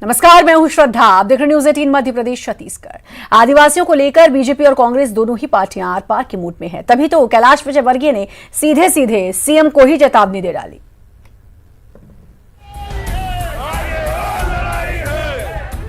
नमस्कार, मैं हूं श्रद्धा। आप देख रहे न्यूज 18 मध्य प्रदेश छत्तीसगढ़। आदिवासियों को लेकर बीजेपी और कांग्रेस दोनों ही पार्टियां आर पार के मूड में हैं। तभी तो कैलाश विजयवर्गीय ने सीधे सीधे सीएम को ही चेतावनी दे डाली।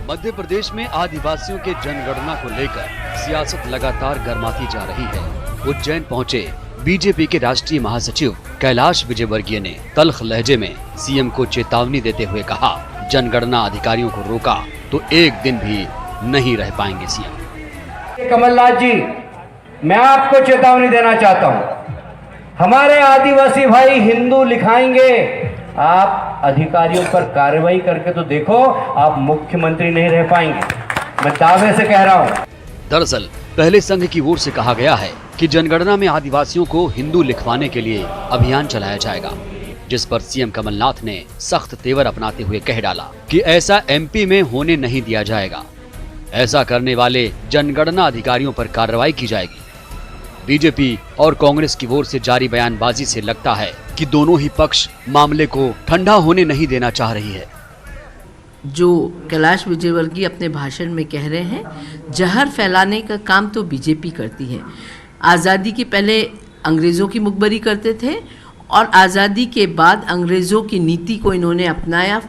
मध्य प्रदेश में आदिवासियों के जनगणना को लेकर सियासत लगातार गर्माती जा रही है। उज्जैन पहुंचे बीजेपी के राष्ट्रीय महासचिव कैलाश विजयवर्गीय ने तल्ख लहजे में सीएम को चेतावनी देते हुए कहा, जनगणना अधिकारियों को रोका तो एक दिन भी नहीं रह पाएंगे सीएम। कमलनाथ जी, मैं आपको चेतावनी देना चाहता हूं, हमारे आदिवासी भाई हिंदू लिखाएंगे, आप अधिकारियों पर कार्रवाई करके तो देखो, आप मुख्यमंत्री नहीं रह पाएंगे, मैं दावे से कह रहा हूं। दरअसल पहले संघ की ओर से कहा गया है कि जनगणना में आदिवासियों को हिंदू लिखवाने के लिए अभियान चलाया जाएगा, जिस पर सीएम कमलनाथ ने सख्त तेवर अपनाते हुए कह डाला कि ऐसा एमपी में होने नहीं दिया जाएगा। ऐसा करने वाले जनगणना अधिकारियों पर कार्रवाई की जाएगी। बीजेपी और कांग्रेस की ओर से जारी बयानबाजी से लगता है कि दोनों ही पक्ष मामले को ठंडा होने नहीं देना चाह रही है। जो कैलाश विजयवर्गीय अपने भाषण में कह रहे हैं, जहर फैलाने का काम तो बीजेपी करती है। आज़ादी के पहले अंग्रेज़ों की मुखबरी करते थे और आज़ादी के बाद अंग्रेज़ों की नीति को इन्होंने अपनाया,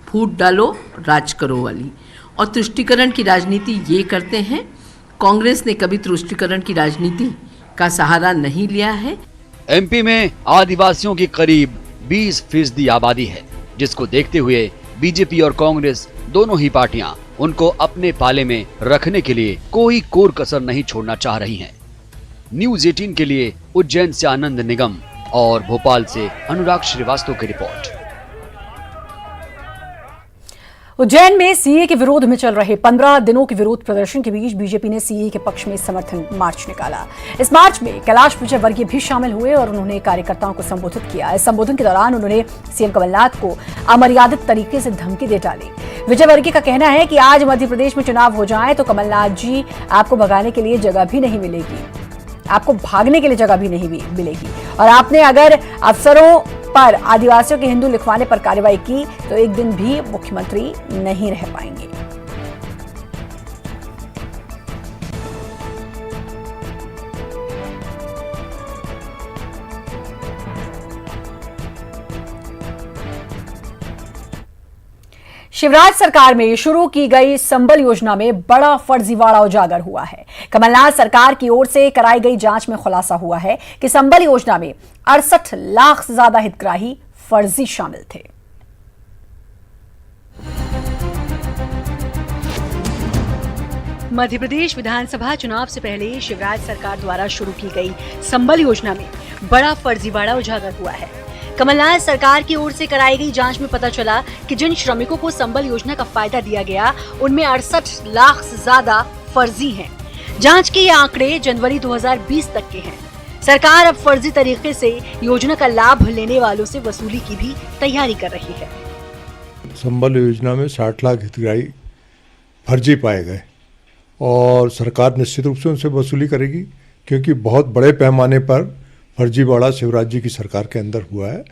फूट डालो राज करो वाली, और तुष्टीकरण की राजनीति ये करते हैं। कांग्रेस ने कभी तुष्टीकरण की राजनीति का सहारा नहीं लिया है। एमपी में आदिवासियों की करीब 20% आबादी है, जिसको देखते हुए बीजेपी और कांग्रेस दोनों ही पार्टियां उनको अपने पाले में रखने के लिए कोई कोर कसर नहीं छोड़ना चाह रही हैं। न्यूज 18 के लिए उज्जैन से आनंद निगम और भोपाल से अनुराग श्रीवास्तव की रिपोर्ट। उज्जैन में सीए के विरोध में चल रहे 15 दिनों के विरोध प्रदर्शन के बीच बीजेपी ने सीए के पक्ष में समर्थन मार्च निकाला। इस मार्च में कैलाश विजयवर्गीय भी शामिल हुए और उन्होंने कार्यकर्ताओं को संबोधित किया। इस संबोधन के दौरान उन्होंने सीएम कमलनाथ को अमर्यादित तरीके से धमकी दे डाली। विजयवर्गीय का कहना है कि आज मध्य प्रदेश में चुनाव हो जाए तो कमलनाथ जी आपको भगाने के लिए जगह भी नहीं मिलेगी, आपको भागने के लिए जगह भी नहीं मिलेगी, और आपने अगर अफसरों पर आदिवासियों के हिंदू लिखवाने पर कार्रवाई की तो एक दिन भी मुख्यमंत्री नहीं रह पाएंगे। शिवराज सरकार में शुरू की गई संबल योजना में बड़ा फर्जीवाड़ा उजागर हुआ है। कमलनाथ सरकार की ओर से कराई गई जांच में खुलासा हुआ है कि संबल योजना में 68 लाख से ज्यादा हितग्राही फर्जी शामिल थे। मध्य प्रदेश विधानसभा चुनाव से पहले शिवराज सरकार द्वारा शुरू की गई संबल योजना में बड़ा फर्जीवाड़ा उजागर हुआ है। कमलनाथ सरकार की ओर से कराई गई जांच में पता चला कि जिन श्रमिकों को संबल योजना का फायदा दिया गया उनमें 68 लाख से ज्यादा फर्जी हैं। जांच के ये आंकड़े जनवरी 2020 तक के हैं। सरकार अब फर्जी तरीके से योजना का लाभ लेने वालों से वसूली की भी तैयारी कर रही है। संबल योजना में 60 लाख हितग्राही फर्जी पाए गए और सरकार निश्चित रूप से उनसे वसूली करेगी, क्योंकि बहुत बड़े पैमाने पर फर्जीवाड़ा शिवराज जी की सरकार के अंदर हुआ है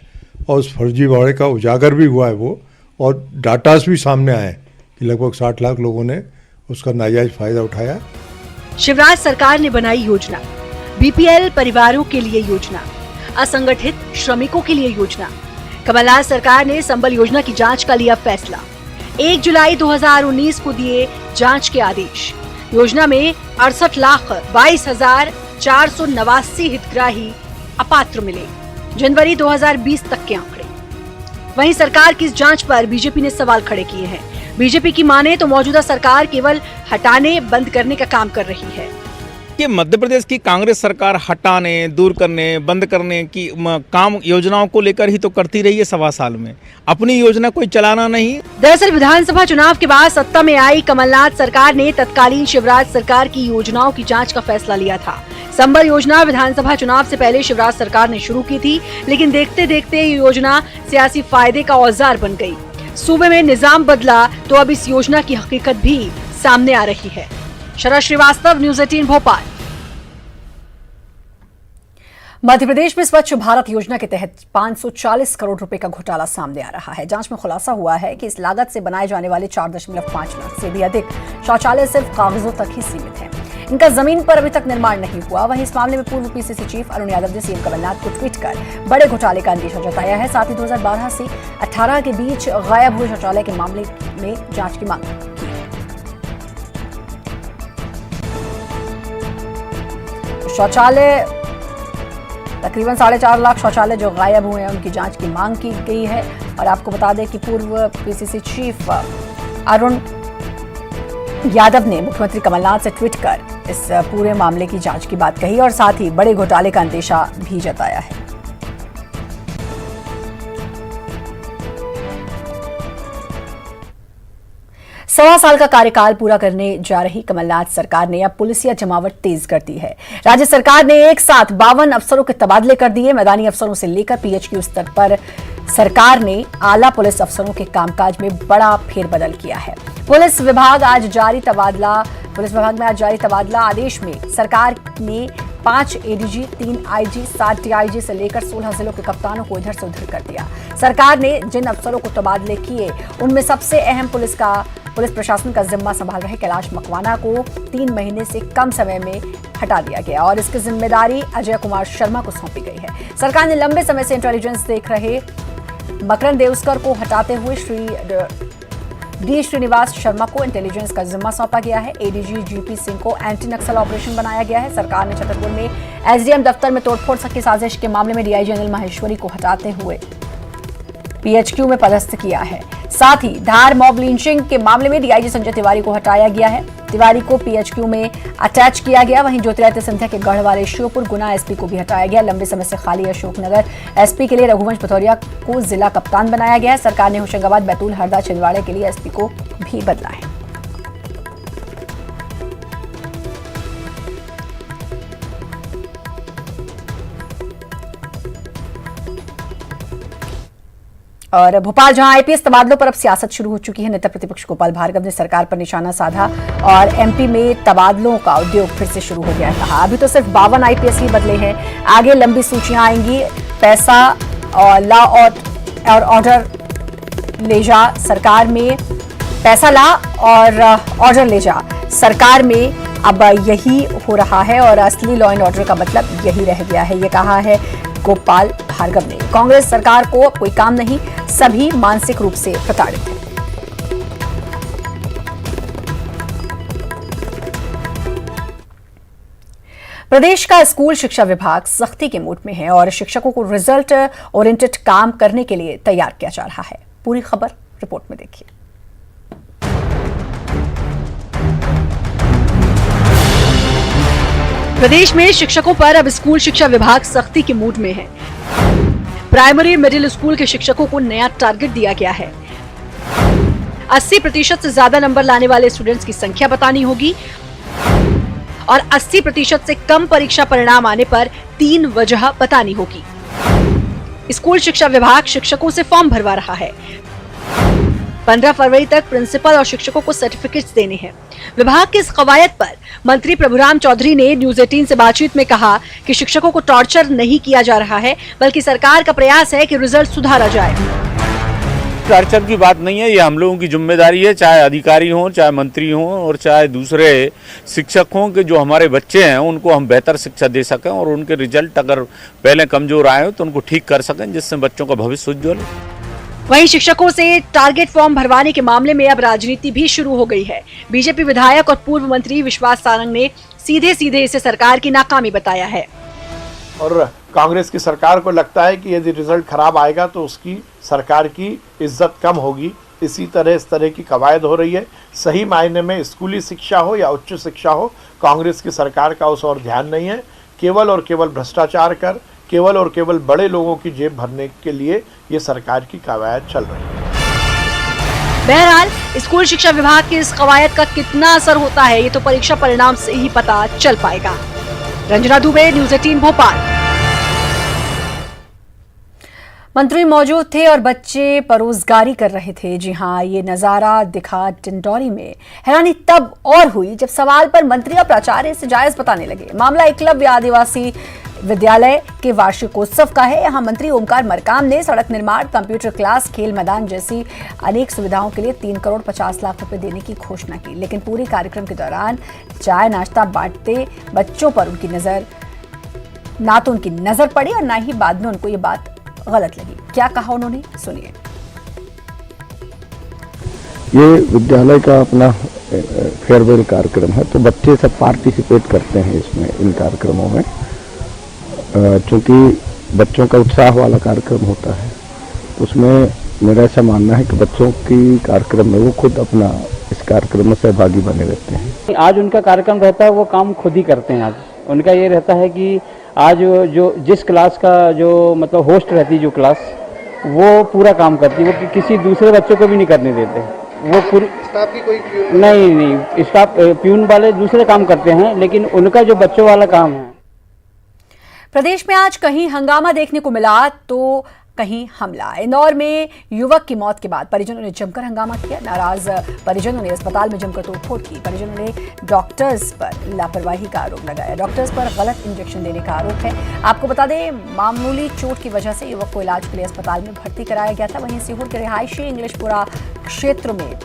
और उस फर्जीवाड़े का उजागर भी हुआ है वो, और डाटास भी सामने आए कि लगभग 60 लाख लोगों ने उसका नाजायज फायदा उठाया। शिवराज सरकार ने बनाई योजना, बीपीएल परिवारों के लिए योजना, असंगठित श्रमिकों के लिए योजना। कमलनाथ सरकार ने संबल योजना की जांच का लिया फैसला। 1 जुलाई 2019 को दिए जांच के आदेश। योजना में 68,22,489 हितग्राही अपात्र मिले। जनवरी 2020 तक के आंकड़े। वहीं सरकार की इस जांच पर बीजेपी ने सवाल खड़े किए हैं। बीजेपी की माने तो मौजूदा सरकार केवल हटाने बंद करने का काम कर रही है। कि मध्य प्रदेश की कांग्रेस सरकार हटाने, दूर करने, बंद करने की काम योजनाओं को लेकर ही तो करती रही है 1.25 साल में, अपनी योजना कोई चलाना नहीं। दरअसल विधानसभा चुनाव के बाद सत्ता में आई कमलनाथ सरकार ने तत्कालीन शिवराज सरकार की योजनाओं की जांच का फैसला लिया था। संबल योजना विधानसभा चुनाव से पहले शिवराज सरकार ने शुरू की थी, लेकिन देखते देखते ये योजना सियासी फायदे का औजार बन गई। सूबे में निजाम बदला तो अब इस योजना की हकीकत भी सामने आ रही है। शरद श्रीवास्तव, न्यूज 18 भोपाल। मध्य प्रदेश में स्वच्छ भारत योजना के तहत 540 करोड़ रुपए का घोटाला सामने आ रहा है। जांच में खुलासा हुआ है कि इस लागत से बनाए जाने वाले 4.5 लाख से भी अधिक शौचालय सिर्फ कागजों तक ही सीमित हैं। इनका जमीन पर अभी तक निर्माण नहीं हुआ। वहीं इस मामले में पूर्व पीसीसी चीफ अरुण यादव ने सीएम कमलनाथ को ट्वीट कर बड़े घोटाले का अंदेशा जताया है। साथ ही 2012 से 18 के बीच गायब हुए शौचालय के मामले में जांच की मांग की। शौचालय तकरीबन 4.5 लाख शौचालय जो गायब हुए हैं उनकी जांच की मांग की गई है। और आपको बता दें कि पूर्व पीसीसी चीफ अरुण यादव ने मुख्यमंत्री कमलनाथ से ट्वीट कर इस पूरे मामले की जांच की बात कही और साथ ही बड़े घोटाले का अंदेशा भी जताया है। सवा साल का कार्यकाल पूरा करने जा रही कमलनाथ सरकार ने अब पुलिसिया जमावट तेज कर दी है। राज्य सरकार ने एक साथ 52 अफसरों के तबादले कर दिए। मैदानी अफसरों से लेकर पीएचक्यू स्तर पर सरकार ने आला पुलिस अफसरों के कामकाज में बड़ा फेरबदल किया है। पुलिस विभाग में आज जारी तबादला आदेश में सरकार ने 5 एडीजी, 3 आईजी, 7 डीआईजी से लेकर 16 जिलों के कप्तानों को इधर से उधर कर दिया। सरकार ने जिन अफसरों को तबादले किए उनमें सबसे अहम पुलिस प्रशासन का जिम्मा संभाल रहे कैलाश मकवाना को 3 महीने से कम समय में हटा दिया गया और इसकी जिम्मेदारी अजय कुमार शर्मा को सौंपी गई है। सरकार ने लंबे समय से इंटेलिजेंस देख रहे मकरन देवस्कर को हटाते हुए डी श्रीनिवास शर्मा को इंटेलिजेंस का जिम्मा सौंपा गया है। एडीजी जीपी सिंह को एंटी नक्सल ऑपरेशन बनाया गया है। सरकार ने छतरपुर में एसडीएम दफ्तर में तोड़फोड़ की साजिश के मामले में डीआईजी अनिल माहेश्वरी को हटाते हुए पीएचक्यू में पदस्थ किया है। साथ ही धार मॉब लिंचिंग के मामले में डीआईजी संजय तिवारी को हटाया गया है। तिवारी को पीएचक्यू में अटैच किया गया। वहीं ज्योतिरादित्य सिंधिया के गढ़वाले श्योपुर गुना एसपी को भी हटाया गया। लंबे समय से खाली अशोकनगर एसपी के लिए रघुवंश भथौरिया को जिला कप्तान बनाया गया है। सरकार ने होशंगाबाद, बैतूल, हरदा, छिंदवाड़ा के लिए एसपी को भी बदला है। और भोपाल जहां आईपीएस तबादलों पर अब सियासत शुरू हो चुकी है। नेता प्रतिपक्ष गोपाल भार्गव ने सरकार पर निशाना साधा और एमपी में तबादलों का उद्योग फिर से शुरू हो गया है। कहा अभी तो सिर्फ 52 आईपीएस ही बदले हैं, आगे लंबी सूचियां आएंगी। पैसा और लॉ और ऑर्डर ले जा सरकार में, पैसा ला और ऑर्डर ले जा सरकार में अब यही हो रहा है और असली लॉ एंड ऑर्डर का मतलब यही रह गया है। ये कहा है गोपाल भार्गव ने। कांग्रेस सरकार को कोई काम नहीं, सभी मानसिक रूप से प्रताड़ित हैं। प्रदेश का स्कूल शिक्षा विभाग सख्ती के मूड में है और शिक्षकों को रिजल्ट ओरिएंटेड काम करने के लिए तैयार किया जा रहा है। पूरी खबर रिपोर्ट में देखिए। प्रदेश में शिक्षकों पर अब स्कूल शिक्षा विभाग सख्ती के मूड में है। प्राइमरी मिडिल स्कूल के शिक्षकों को नया टारगेट दिया गया है। 80% से ज्यादा नंबर लाने वाले स्टूडेंट्स की संख्या बतानी होगी और 80% से कम परीक्षा परिणाम आने पर 3 वजह बतानी होगी। स्कूल शिक्षा विभाग शिक्षकों से फॉर्म भरवा रहा है। 15 फरवरी तक प्रिंसिपल और शिक्षकों को सर्टिफिकेट्स देने हैं। विभाग की इस कवायद पर मंत्री प्रभुराम चौधरी ने न्यूज 18 से बातचीत में कहा कि शिक्षकों को टॉर्चर नहीं किया जा रहा है, बल्कि सरकार का प्रयास है कि रिजल्ट सुधारा जाए। टॉर्चर की बात नहीं है, ये हम लोगों की जिम्मेदारी है, चाहे अधिकारी हों, चाहे मंत्री हों और चाहे दूसरे शिक्षक हों, कि जो हमारे बच्चे हैं उनको हम बेहतर शिक्षा दे सकें और उनके रिजल्ट अगर पहले कमजोर आए हो तो उनको ठीक कर सकें, जिससे बच्चों का भविष्य उज्ज्वल हो। वहीं शिक्षकों से टारगेट फॉर्म भरवाने के मामले में अब राजनीति भी शुरू हो गई है। बीजेपी विधायक और पूर्व मंत्री विश्वास सारंग ने सीधे इसे सरकार की नाकामी बताया है। और कांग्रेस की सरकार को लगता है कि यदि रिजल्ट खराब आएगा तो उसकी सरकार की इज्जत कम होगी। इस तरह की कवायद हो रही है। सही मायने में स्कूली शिक्षा हो या उच्च शिक्षा हो, कांग्रेस की सरकार का उस और ध्यान नहीं है। केवल और केवल भ्रष्टाचार कर, केवल और केवल बड़े लोगों की जेब भरने के लिए ये सरकार की कवायद चल रही है। बहरहाल स्कूल शिक्षा विभाग की इस कवायद का कितना असर होता है, ये तो परीक्षा परिणाम से ही पता चल पाएगा। रंजना दुबे, न्यूज 18 भोपाल। मंत्री मौजूद थे और बच्चे परोजगारी कर रहे थे। जी हां, ये नजारा दिखा टिंडौरी में। हैरानी तब और हुई जब सवाल पर मंत्री और प्राचार्य से जायज बताने लगे। मामला एकलव्य आदिवासी विद्यालय के वार्षिकोत्सव का है। यहां मंत्री ओमकार मरकाम ने सड़क निर्माण, कंप्यूटर क्लास, खेल मैदान जैसी अनेक सुविधाओं के लिए 3 करोड़ 50 लाख रुपए देने की घोषणा की, लेकिन पूरे कार्यक्रम के दौरान चाय नाश्ता बांटते बच्चों पर ना तो उनकी नजर पड़ी और ना ही बाद में उनको ये बात गलत लगी। क्या कहा उन्होंने, सुनिए। ये विद्यालय का अपना फेयरवेल कार्यक्रम है, तो बच्चे सब पार्टिसिपेट करते हैं इसमें, इन कार्यक्रमों में, क्योंकि बच्चों का उत्साह वाला कार्यक्रम होता है। उसमें मेरा ऐसा मानना है कि बच्चों की कार्यक्रम में वो खुद अपना इस कार्यक्रम में सहभागी बने रहते हैं। आज उनका कार्यक्रम रहता है, वो काम खुद ही करते हैं। आज उनका ये रहता है कि आज जो जिस क्लास का जो मतलब होस्ट रहती है, जो क्लास, वो पूरा काम करती है, वो किसी दूसरे बच्चों को भी नहीं करने देते। वो पूरी स्टाफ की कोई नहीं, स्टाफ प्यून वाले दूसरे काम करते हैं, लेकिन उनका जो बच्चों वाला काम है। प्रदेश में आज कहीं हंगामा देखने को मिला तो कहीं हमला। इंदौर में युवक की मौत के बाद परिजनों ने जमकर हंगामा किया। नाराज परिजनों ने अस्पताल में जमकर तोड़फोड़ की। परिजनों ने डॉक्टर्स पर लापरवाही का आरोप लगाया। डॉक्टर्स पर गलत इंजेक्शन देने का आरोप है। आपको बता दें, मामूली चोट की वजह से युवक को इलाज के लिए अस्पताल में भर्ती कराया गया था। वहीं सीहोर के रिहायशी इंग्लिशपुरा क्षेत्र में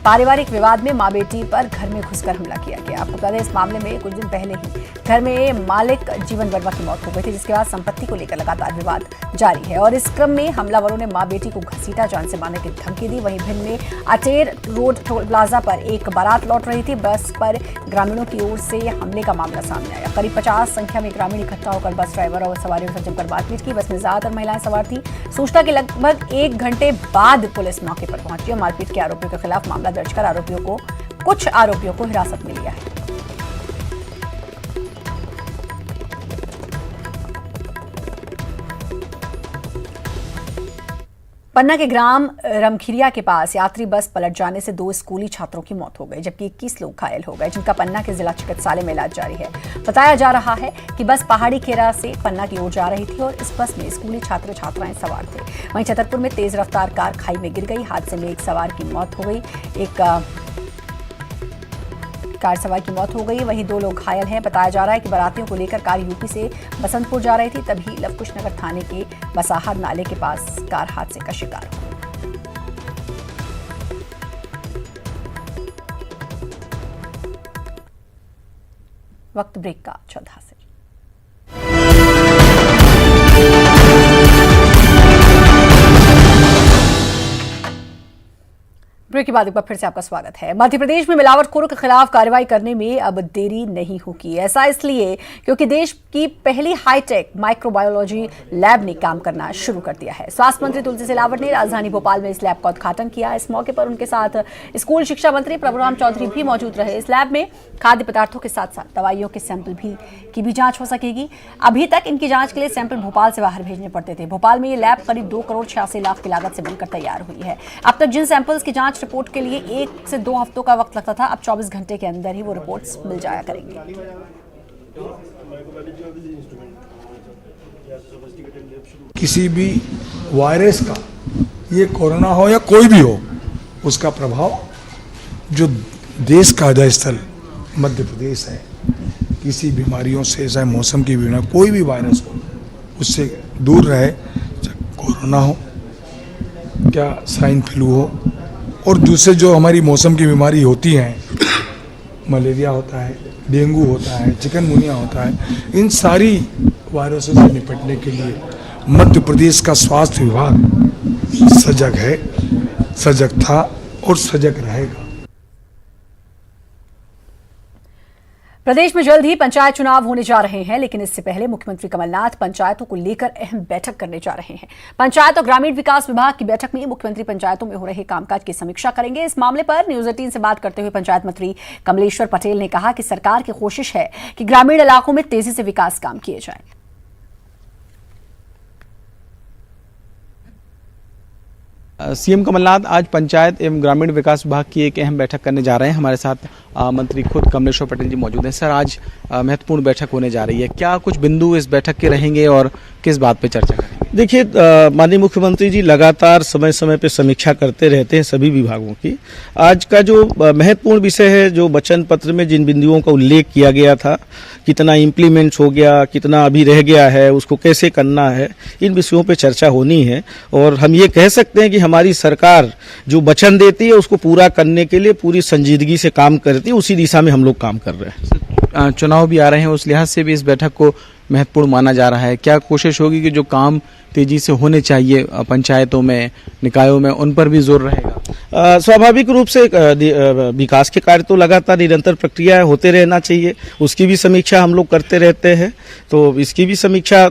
पारिवारिक विवाद में मां बेटी पर घर में घुसकर हमला किया गया। आपको बता दें, इस मामले में कुछ दिन पहले ही घर में मालिक जीवन वर्मा की मौत हो गई थी, जिसके बाद संपत्ति को लेकर लगातार विवाद जारी है और इस क्रम में हमलावरों ने मां बेटी को घसीटा, जान से मारने की धमकी दी। वहीं भिंड में अटेर रोड टोल प्लाजा पर एक बारात लौट रही थी। बस पर ग्रामीणों की ओर से हमले का मामला सामने आया। करीब 50 संख्या में ग्रामीण इकट्ठा होकर बस ड्राइवर और सवारियों से जमकर मारपीट की। बस में ज्यादातर महिलाएं सवार थी। सूचना के लगभग 1 घंटे बाद पुलिस मौके पर पहुंची और मारपीट के आरोपियों के खिलाफ मामला दर्ज कर कुछ आरोपियों को हिरासत में लिया है। पन्ना के ग्राम रमखिरिया के पास यात्री बस पलट जाने से 2 स्कूली छात्रों की मौत हो गई, जबकि 21 लोग घायल हो गए, जिनका पन्ना के जिला चिकित्सालय में इलाज जारी है। बताया जा रहा है कि बस पहाड़ी खेरा से पन्ना की ओर जा रही थी और इस बस में स्कूली छात्र छात्राएं सवार थे। वहीं छतरपुर में तेज रफ्तार कार खाई में गिर गई। हादसे में एक सवार की मौत हो गई, कार सवार की मौत हो गई। वहीं 2 लोग घायल हैं। बताया जा रहा है कि बारातियों को लेकर कार यूपी से बसंतपुर जा रही थी, तभी लवकुश नगर थाने के बसाहर नाले के पास कार हादसे का शिकार हो गई। वक्त ब्रेक का, चौथा से ब्रेक के बाद एक बार फिर से आपका स्वागत है। मध्य प्रदेश में मिलावटखोरों के खिलाफ कार्रवाई करने में अब देरी नहीं होगी। ऐसा इसलिए क्योंकि देश की पहली हाईटेक माइक्रोबायोलॉजी लैब ने काम करना शुरू कर दिया है। स्वास्थ्य मंत्री तुलसी सिलावट ने राजधानी भोपाल में इस लैब का उद्घाटन किया। इस मौके पर उनके साथ स्कूल शिक्षा मंत्री प्रभुराम चौधरी भी मौजूद रहे। इस लैब में खाद्य पदार्थों के साथ साथ दवाइयों के सैंपल की भी जांच हो सकेगी। अभी तक इनकी जांच के लिए सैंपल भोपाल से बाहर भेजने पड़ते थे। भोपाल में ये लैब करीब 2 करोड़ 86 लाख की लागत से बनकर तैयार हुई है। अब तक जिन सैंपल्स की जांच रिपोर्ट के लिए 1 से 2 हफ्तों का वक्त लगता था, अब 24 घंटे के अंदर ही वो रिपोर्ट्स मिल जाया करेंगी। किसी भी वायरस का, ये कोरोना हो या कोई भी हो, उसका प्रभाव जो देश का आधास्थल मध्य प्रदेश है, किसी बीमारियों से, चाहे मौसम की बीमारी, कोई भी वायरस हो, उससे दूर रहे। चाहे कोरोना हो, क्या स्वाइन फ्लू हो, और दूसरे जो हमारी मौसम की बीमारी होती हैं, मलेरिया होता है, डेंगू होता है, चिकनगुनिया होता है, इन सारी वायरसों से निपटने के लिए मध्य प्रदेश का स्वास्थ्य विभाग सजग है, सजग था और सजग रहेगा। प्रदेश में जल्द ही पंचायत चुनाव होने जा रहे हैं, लेकिन इससे पहले मुख्यमंत्री कमलनाथ पंचायतों को लेकर अहम बैठक करने जा रहे हैं। पंचायत और ग्रामीण विकास विभाग की बैठक में मुख्यमंत्री पंचायतों में हो रहे कामकाज की समीक्षा करेंगे। इस मामले पर न्यूज 18 से बात करते हुए पंचायत मंत्री कमलेश्वर पटेल ने कहा कि सरकार की कोशिश है कि ग्रामीण इलाकों में तेजी से विकास काम किए जाएं। सीएम कमलनाथ आज पंचायत एवं ग्रामीण विकास विभाग की एक अहम बैठक करने जा रहे हैं। हमारे साथ मंत्री खुद कमलेश्वर पटेल जी मौजूद हैं। सर, आज महत्वपूर्ण बैठक होने जा रही है, क्या कुछ बिंदु इस बैठक के रहेंगे और किस बात पे चर्चा करेंगे? देखिए, माननीय मुख्यमंत्री जी लगातार समय समय पे समीक्षा करते रहते हैं सभी विभागों की। आज का जो महत्वपूर्ण विषय है, जो वचन पत्र में जिन बिंदुओं का उल्लेख किया गया था, कितना इम्प्लीमेंट हो गया, कितना अभी रह गया है, उसको कैसे करना है, इन विषयों पे चर्चा होनी है। और हम ये कह सकते हैं कि हमारी सरकार जो वचन देती है उसको पूरा करने के लिए पूरी संजीदगी से काम करती है, उसी दिशा में हम लोग काम कर रहे हैं। चुनाव भी आ रहे हैं, उस लिहाज से भी इस बैठक को महत्वपूर्ण माना जा रहा है। क्या कोशिश होगी कि जो काम तेजी से होने चाहिए पंचायतों में, निकायों में, उन पर भी जोर रहेगा? स्वाभाविक रूप से विकास के कार्य तो लगातार निरंतर प्रक्रिया होते रहना चाहिए, उसकी भी समीक्षा हम लोग करते रहते हैं। तो इसकी भी समीक्षा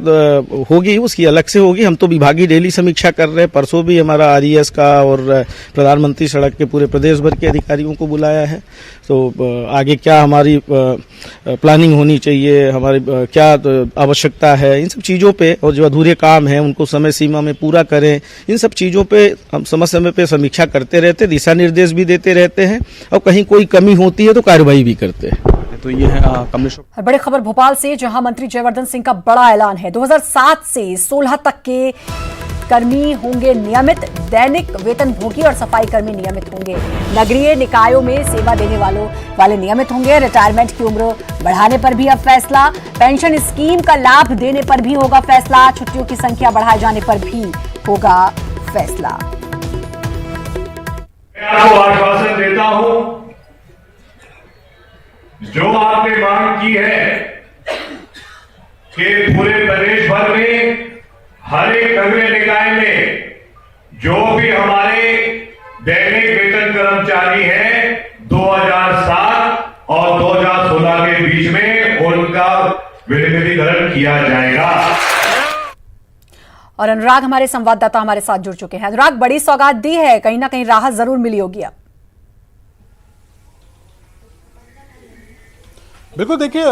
होगी, उसकी अलग से होगी। हम तो विभागीय डेली समीक्षा कर रहे हैं। परसों भी हमारा आरईएस का और प्रधानमंत्री सड़क के पूरे प्रदेश भर के अधिकारियों को बुलाया है। तो आगे क्या हमारी प्लानिंग होनी चाहिए, हमारी क्या आवश्यकता है, इन सब चीज़ों पे, और जो अधूरे काम हैं उनको समय सीमा में पूरा करें, इन सब चीज़ों पे हम समय समय पे समीक्षा करते रहते, दिशा निर्देश भी देते रहते हैं, और कहीं कोई कमी होती है तो कार्रवाई भी करते हैं। तो ये है कमलेश्वर। बड़ी खबर भोपाल से, जहां मंत्री जयवर्धन सिंह का बड़ा ऐलान है। 2007 से 16 तक के कर्मी होंगे नियमित, दैनिक वेतनभोगी और सफाई कर्मी नियमित होंगे। नगरीय निकायों में सेवा देने वाले नियमित होंगे। रिटायरमेंट की उम्र बढ़ाने पर भी अब फैसला, पेंशन स्कीम का लाभ देने पर भी होगा फैसला, छुट्टियों की संख्या बढ़ाए जाने पर भी होगा फैसला। मैं आपको आश्वासन देता हूं, जो आपने मांग की है कि पूरे प्रदेश भर में हर एक नगरीय निकाय में जो भी हमारे दैनिक वेतन कर्मचारी हैं 2007 और 2016 के बीच में उनका विलीनीकरण किया जाएगा। और अनुराग हमारे संवाददाता हमारे साथ जुड़ चुके हैं। अनुराग, बड़ी सौगात दी है, कहीं ना कहीं राहत जरूर मिली होगी अब। बिल्कुल, देखिए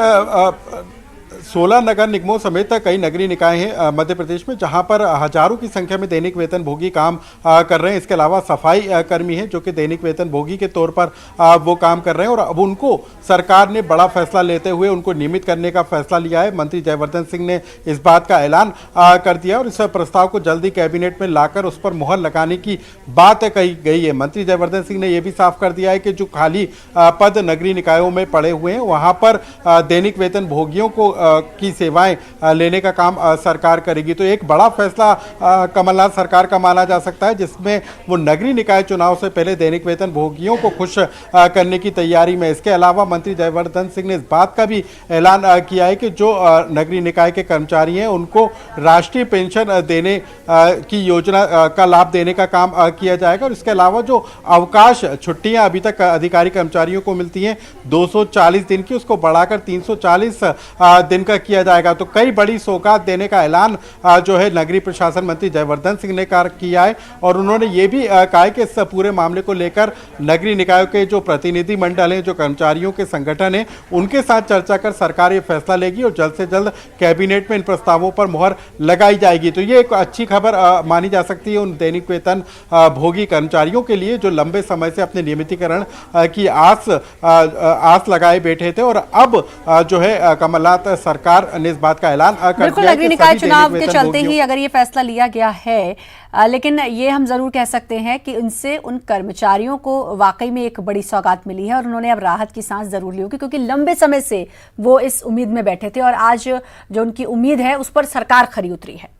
16 नगर निगमों समेत कई नगरीय निकाय हैं मध्य प्रदेश में, जहां पर हजारों की संख्या में दैनिक वेतन भोगी काम कर रहे हैं। इसके अलावा सफाई कर्मी हैं जो कि दैनिक वेतन भोगी के तौर पर वो काम कर रहे हैं, और अब उनको सरकार ने बड़ा फैसला लेते हुए उनको नियमित करने का फैसला लिया है। मंत्री जयवर्धन सिंह ने इस बात का ऐलान कर दिया और इस प्रस्ताव को जल्दी कैबिनेट में लाकर उस पर मुहर लगाने की बात कही गई है। मंत्री जयवर्धन सिंह ने यह भी साफ कर दिया है कि जो खाली पद नगरीय निकायों में पड़े हुए हैं वहां पर दैनिक वेतन भोगियों को की सेवाएं लेने का काम सरकार करेगी। तो एक बड़ा फैसला कमलनाथ सरकार का माना जा सकता है, जिसमें वो नगरीय निकाय चुनाव से पहले दैनिक वेतन भोगियों को खुश करने की तैयारी में। इसके अलावा मंत्री जयवर्धन सिंह ने इस बात का भी ऐलान किया है कि जो नगरीय निकाय के कर्मचारी हैं उनको राष्ट्रीय पेंशन देने की योजना का लाभ देने का काम किया जाएगा। और इसके अलावा जो अवकाश छुट्टियां अभी तक अधिकारी कर्मचारियों को मिलती हैं 240 दिन की, उसको बढ़ाकर 340 दिन का किया जाएगा। तो कई बड़ी सौगात देने का ऐलान जो है नगरीय प्रशासन मंत्री जयवर्धन सिंह ने किया है, और उन्होंने ये भी कहा है कि इस पूरे मामले को लेकर नगरीय निकायों के जो प्रतिनिधि मंडल हैं, जो कर्मचारियों के संगठन हैं, उनके साथ चर्चा कर सरकार ये फैसला लेगी और जल्द से जल्द कैबिनेट में इन प्रस्तावों पर मुहर लगाई जाएगी। तो ये एक अच्छी खबर मानी जा सकती है उन दैनिक वेतन भोगी कर्मचारियों के लिए जो लंबे समय से अपने नियमितीकरण की आस लगाए बैठे थे, और अब जो है कमलनाथ सरकार ने इस बात का ऐलान कर दिया। बिल्कुल, नगरीय निकाय चुनाव के चलते ही अगर ये फैसला लिया गया है, लेकिन ये हम जरूर कह सकते हैं कि इनसे उन कर्मचारियों को वाकई में एक बड़ी सौगात मिली है और उन्होंने अब राहत की सांस जरूर ली होगी, क्योंकि लंबे समय से वो इस उम्मीद में बैठे थे और आज जो उनकी उम्मीद है उस पर सरकार खरी उतरी है।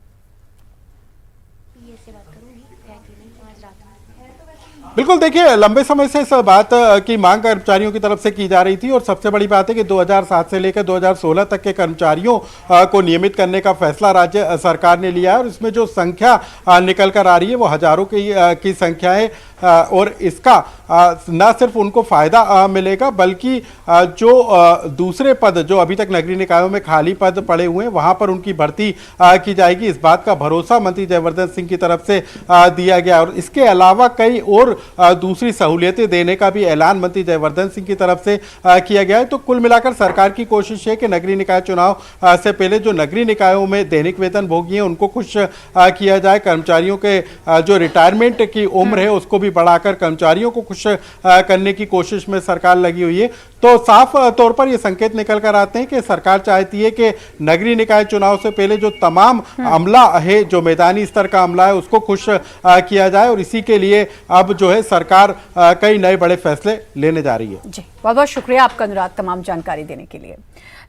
बिल्कुल, देखिए लंबे समय से इस बात की मांग कर्मचारियों की तरफ से की जा रही थी, और सबसे बड़ी बात है कि 2007 से लेकर 2016 तक के कर्मचारियों को नियमित करने का फैसला राज्य सरकार ने लिया है, और इसमें जो संख्या निकल कर आ रही है वो हजारों की संख्या है। और इसका न सिर्फ उनको फायदा मिलेगा, बल्कि जो दूसरे पद जो अभी तक नगरीय निकायों में खाली पद पड़े हुए हैं वहां पर उनकी भर्ती की जाएगी। इस बात का भरोसा मंत्री जयवर्धन सिंह की तरफ से दिया गया, और इसके अलावा कई और दूसरी सहूलियतें देने का भी ऐलान मंत्री जयवर्धन सिंह की तरफ से किया गया है। तो कुल मिलाकर सरकार की कोशिश है कि नगरीय निकाय चुनाव से पहले जो नगरीय निकायों में दैनिक वेतन भोगी हैं उनको खुश किया जाए, कर्मचारियों के जो रिटायरमेंट की उम्र है उसको भी बढ़ाकर कर्मचारियों को खुश करने की कोशिश में सरकार लगी हुई है। तो साफ तौर पर ये संकेत निकल कर आते हैं कि सरकार चाहती है कि नगरीय निकाय चुनाव से पहले जो तमाम अमला है, जो मैदानी स्तर का अमला है, उसको खुश किया जाए और इसी के लिए अब जो है सरकार कई नए बड़े फैसले लेने जा रही है। जी, बहुत बहुत शुक्रिया आपका अनुराग तमाम जानकारी देने के लिए।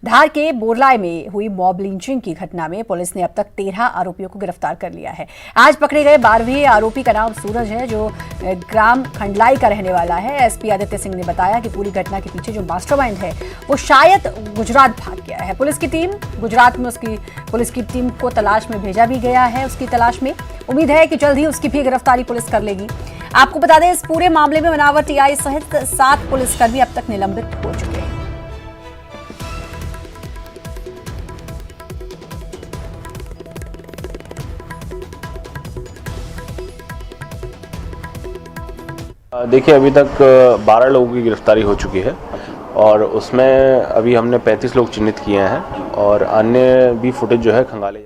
धार के बोरलाई में हुई मॉब लिंचिंग की घटना में पुलिस ने अब तक 13 आरोपियों को गिरफ्तार कर लिया है। आज पकड़े गए 12वें आरोपी का नाम सूरज है, जो ग्राम खंडलाई का रहने वाला है। एसपी आदित्य सिंह ने बताया कि पूरी घटना के पीछे जो मास्टरमाइंड है वो शायद गुजरात भाग गया है। पुलिस की टीम को तलाश में भेजा भी गया है। उसकी तलाश में उम्मीद है कि जल्द ही उसकी भी गिरफ्तारी पुलिस कर लेगी। आपको बता दें, इस पूरे मामले में मनावर टीआई सहित 7 पुलिसकर्मी अब तक निलंबित हो चुके हैं। देखिए, अभी तक 12 लोगों की गिरफ्तारी हो चुकी है और उसमें अभी हमने 35 लोग चिन्हित किए हैं और अन्य भी फुटेज जो है खंगाले।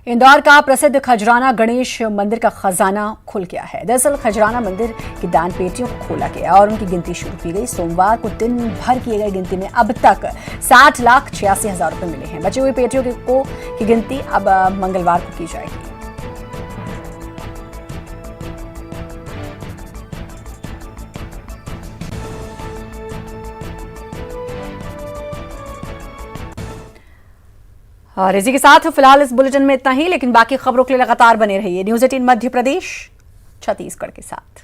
इंदौर का प्रसिद्ध खजराना गणेश मंदिर का खजाना खुल गया है। दरअसल खजराना मंदिर की दान पेटियों को खोला गया और उनकी गिनती शुरू की गई। सोमवार को दिन भर किए गए गिनती में अब तक 60,86,000 रुपए मिले हैं। बची हुई पेटियों की गिनती अब मंगलवार को की जाएगी। और इसी के साथ फिलहाल इस बुलेटिन में इतना ही, लेकिन बाकी खबरों के लिए लगातार बने रहिए न्यूज़ 18 मध्य प्रदेश छत्तीसगढ़ के साथ।